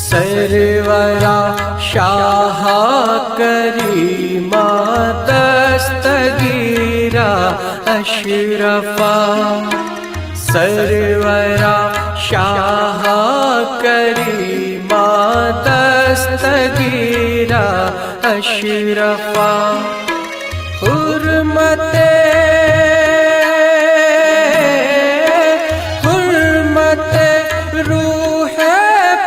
سرورا شاہ کریمہ دستگیرا اشرفا، سرورا شاہ کریمہ دستگیرا اشرفا، حرمت روح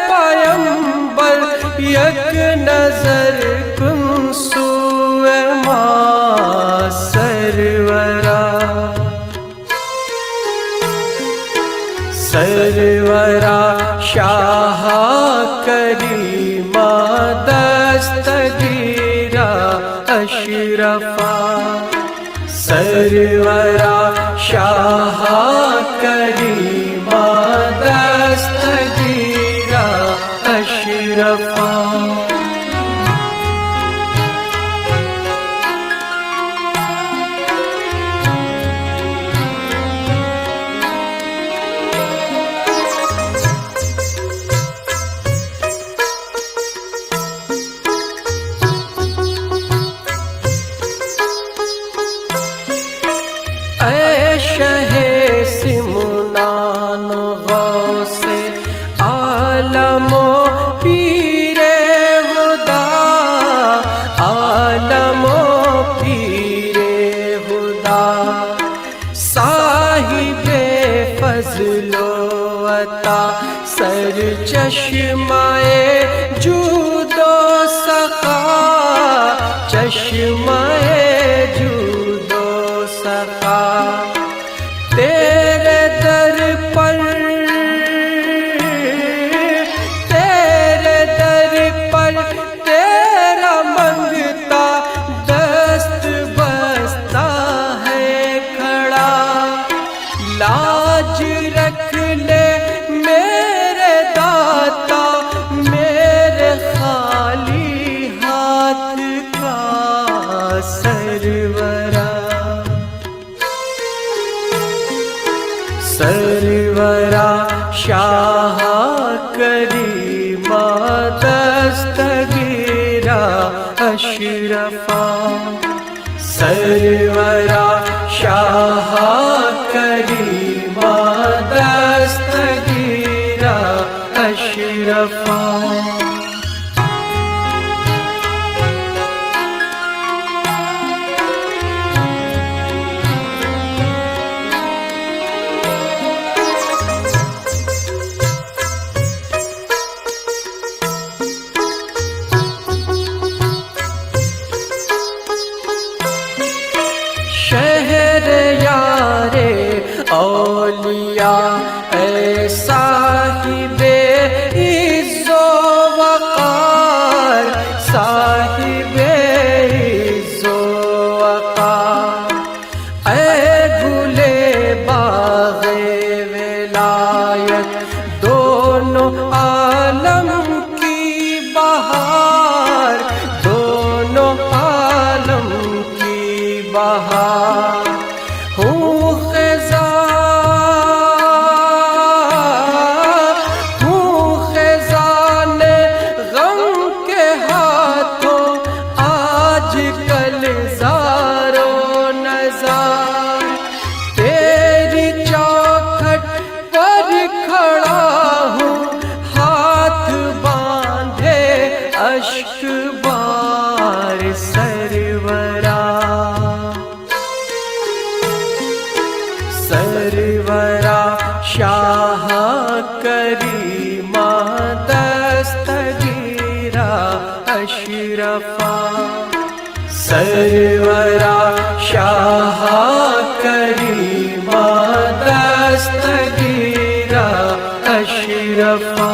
پیمبر یک نظر کن سوئے ما سرورا، سرورا شاہ کریمہ دستگیرا اشرفا، سرورا شاہ کریمہ دستگیرا اشرفا، اے شہ سمنان غوث عالم و پیر خدا، عالم و پیر خدا، صاحب فضل و عطا، سر چشمہ جود و سخا، چشمہ جود و سخا، تیرے در پر تیرا منگتا دست بستا ہے کھڑا، لاج رکھ لے میرے داتا میرے خالی ہاتھ کا سرورا، سرورا شاہ کریمہ دستگیرا اشرفا، سرورا شاہ کریمہ دستگیرا اشرفا، شہر یار اولیاء اے صاحب عز و وقار، صاحب عز و وقار، اے گلے باغ ولایت دونوں عالم کی بہار، دونوں عالم کی بہار، ہوں خزان غم کے ہاتھوں آج کل زار و نزار، تیری چوکھٹ پر کھڑا ہوں ہاتھ باندھے اشک بار سرورا، سرورا شاہ کریمہ دستگیرا اشرفا، سرورا شاہ کریمہ دستگیرا اشرفا،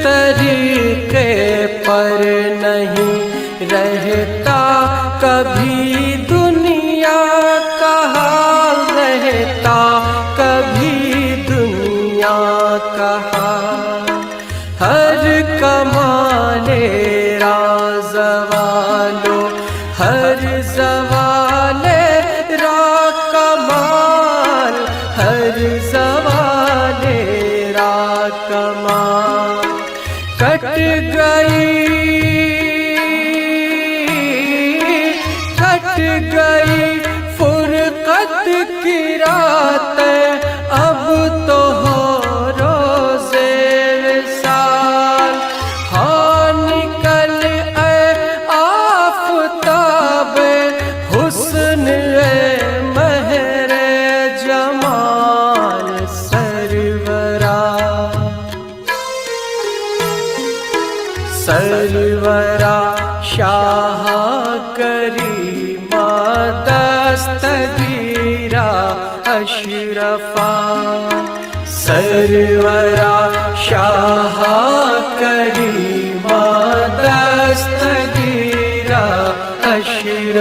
طریقے پر نہیں رہتا کبھی دنیا کا حال،